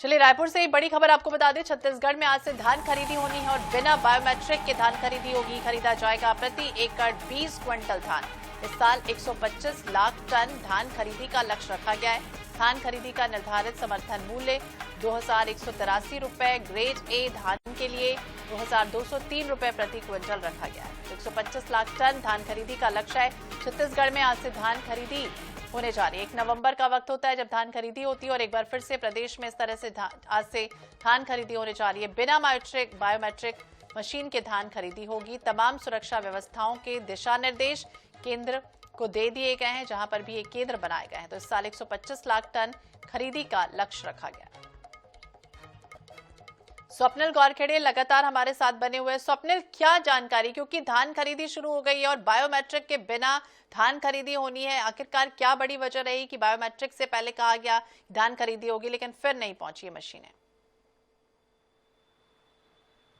चलिए रायपुर से एक बड़ी खबर आपको बता दें। छत्तीसगढ़ में आज से धान खरीदी होनी है और बिना बायोमेट्रिक के धान खरीदी होगी। खरीदा जाएगा प्रति एकड़ 20 क्विंटल धान। इस साल 125 लाख टन धान खरीदी का लक्ष्य रखा गया है। धान खरीदी का निर्धारित समर्थन मूल्य 2183 रुपए, ग्रेड ए धान के लिए 2203 रुपए प्रति क्विंटल रखा गया है। 125 लाख टन धान खरीदी का लक्ष्य है। छत्तीसगढ़ में आज से धान खरीदी होने जा रही है। 1 नवंबर का वक्त होता है जब धान खरीदी होती है और एक बार फिर से प्रदेश में इस तरह से आज से धान खरीदी होने जा रही है। बिना बायोमेट्रिक मशीन के धान खरीदी होगी। तमाम सुरक्षा व्यवस्थाओं के दिशा निर्देश केंद्र को दे दिए गए हैं, जहां पर भी ये केंद्र बनाए गए हैं। तो इस साल 125 लाख टन खरीदी का लक्ष्य रखा गया है। स्वप्निल गौरखेड़े लगातार हमारे साथ बने हुए हैं। स्वप्निल, क्या जानकारी, क्योंकि धान खरीदी शुरू हो गई है और बायोमेट्रिक के बिना धान खरीदी होनी है, आखिरकार क्या बड़ी वजह रही कि बायोमेट्रिक से पहले कहा गया धान खरीदी होगी लेकिन फिर नहीं पहुंची ये मशीनें?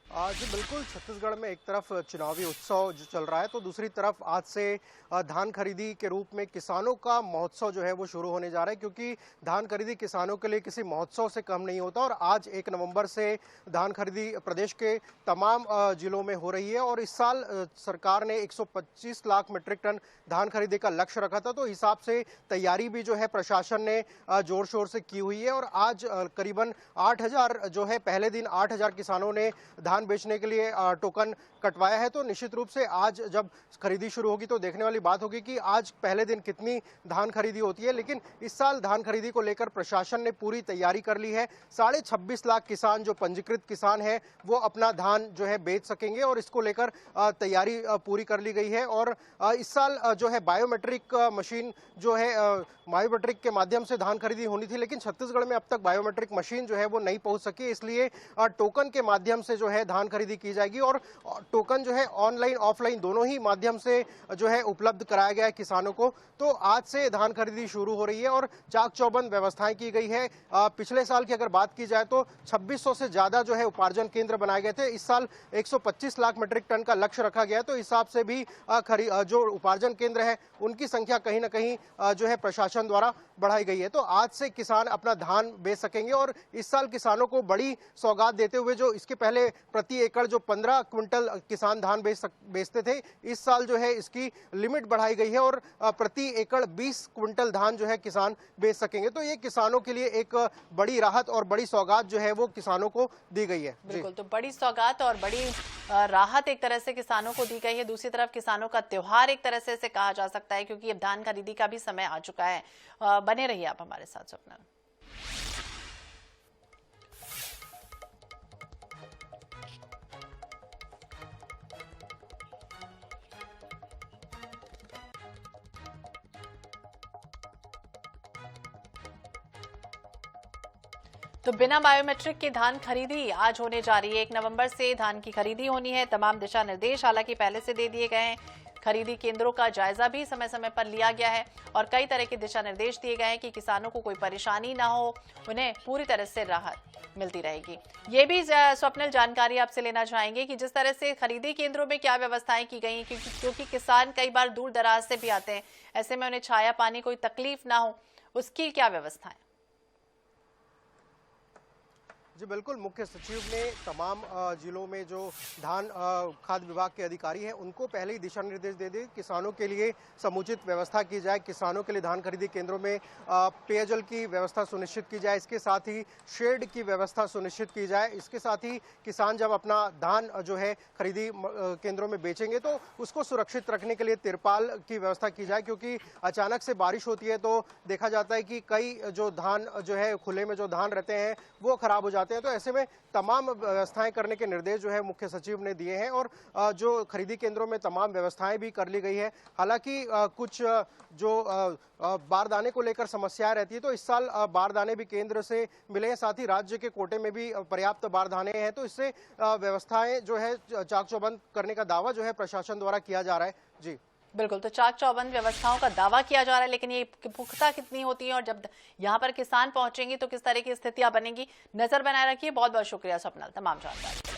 जी बिल्कुल, छत्तीसगढ़ में एक तरफ चुनावी उत्सव जो चल रहा है तो दूसरी तरफ आज से धान खरीदी के रूप में किसानों का महोत्सव जो है वो शुरू होने जा रहा है, क्योंकि धान खरीदी किसानों के लिए किसी महोत्सव से कम नहीं होता। और आज 1 नवंबर से धान खरीदी प्रदेश के तमाम जिलों में हो रही है और इस साल सरकार ने 125 लाख मीट्रिक टन धान खरीदी का लक्ष्य रखा था। तो हिसाब से तैयारी भी जो है प्रशासन ने जोर शोर से की हुई है और आज करीबन 8000 जो है पहले दिन 8000 किसानों ने धान बेचने के लिए टोकन कटवाया है। तो निश्चित रूप से आज जब खरीदी शुरू होगी तो देखने वाली बात होगी कि आज पहले दिन कितनी धान खरीदी होती है। लेकिन इस साल धान खरीदी को लेकर प्रशासन ने पूरी तैयारी कर ली है। 26.5 लाख किसान जो पंजीकृत किसान है वो अपना धान जो है बेच सकेंगे और इसको लेकर तैयारी पूरी कर ली गई है। और इस साल जो है बायोमेट्रिक मशीन जो है बायोमेट्रिक के माध्यम से धान खरीदी होनी थी, लेकिन छत्तीसगढ़ में अब तक बायोमेट्रिक मशीन जो है वो नहीं पहुंच सकी, इसलिए टोकन के माध्यम से जो है धान खरीदी की जाएगी। और टोकन जो है ऑनलाइन ऑफलाइन दोनों ही माध्यम से जो है उपलब्ध कराया गया है किसानों को। तो आज से धान खरीदी शुरू हो रही है और चाक चौबंद व्यवस्थाएं की गई है। पिछले साल की अगर बात की जाए तो 2600 से ज्यादा जो है उपार्जन केंद्र बनाए गए थे। इस साल 125 लाख मीट्रिक टन का लक्ष्य रखा गया है। तो इस हिसाब से भी जो उपार्जन केंद्र है उनकी संख्या कहीं ना कहीं जो है प्रशासन द्वारा बढ़ाई गई है। तो आज से किसान अपना धान बेच सकेंगे और इस साल किसानों को बड़ी सौगात देते हुए, जो इसके पहले प्रति एकड़ जो 15 क्विंटल किसान धान बेचते थे, इस साल जो है इसकी लिमिट बढ़ाई गई है और प्रति एकड़ 20 क्विंटल धान जो है किसान बेच सकेंगे। तो ये किसानों के लिए एक बड़ी राहत और बड़ी सौगात जो है वो किसानों को दी गई है। बिल्कुल, तो बड़ी सौगात और बड़ी राहत एक तरह से किसानों को दी गई है। दूसरी तरफ किसानों का त्योहार एक तरह से इसे कहा जा सकता है, क्योंकि अब धान खरीदी का भी समय आ चुका है। बने रहिए आप हमारे साथ स्वप्निल। तो बिना बायोमेट्रिक के धान खरीदी आज होने जा रही है। 1 नवंबर से धान की खरीदी होनी है। तमाम दिशा निर्देश हालांकि पहले से दे दिए गए हैं। खरीदी केंद्रों का जायजा भी समय समय पर लिया गया है और कई तरह के दिशा निर्देश दिए गए हैं कि किसानों को कोई परेशानी ना हो, उन्हें पूरी तरह से राहत मिलती रहेगी। ये भी स्वप्निल जानकारी आपसे लेना चाहेंगे कि जिस तरह से खरीदी केंद्रों में क्या व्यवस्थाएं की गई, क्योंकि किसान कई बार दूर दराज से भी आते हैं, ऐसे में उन्हें छाया पानी कोई तकलीफ ना हो, उसकी क्या व्यवस्थाएं? जी बिल्कुल, मुख्य सचिव ने तमाम जिलों में जो धान खाद्य विभाग के अधिकारी हैं उनको पहले ही दिशा निर्देश दे दिए। किसानों के लिए समुचित व्यवस्था की जाए, किसानों के लिए धान खरीदी केंद्रों में पेयजल की व्यवस्था सुनिश्चित की जाए, इसके साथ ही शेड की व्यवस्था सुनिश्चित की जाए। इसके साथ ही किसान जब अपना धान जो है खरीदी केंद्रों में बेचेंगे तो उसको सुरक्षित रखने के लिए तिरपाल की व्यवस्था की जाए, क्योंकि अचानक से बारिश होती है तो देखा जाता है कि कई जो धान जो है खुले में जो धान रहते हैं वो खराब हो जाते हैं। तो ऐसे में तमाम व्यवस्थाएं करने के निर्देश जो है मुख्य सचिव ने दिए हैं और जो खरीदी केंद्रों में तमाम व्यवस्थाएं भी कर ली गई है। हालांकि कुछ जो बारदाने को लेकर समस्याएं रहती है, तो इस साल बारदाने भी केंद्र से मिले हैं, साथ ही राज्य के कोटे में भी पर्याप्त बारदाने हैं। तो इससे व्यवस्थाएं जो है चाक चौबंद करने का दावा जो है प्रशासन द्वारा किया जा रहा है। जी बिल्कुल, तो चाक चौबंद व्यवस्थाओं का दावा किया जा रहा है, लेकिन ये पुख्ता कितनी होती है और जब यहाँ पर किसान पहुंचेंगे तो किस तरह की स्थितियां बनेंगी, नजर बनाए रखिए। बहुत बहुत शुक्रिया स्वप्निल तमाम जानकारी।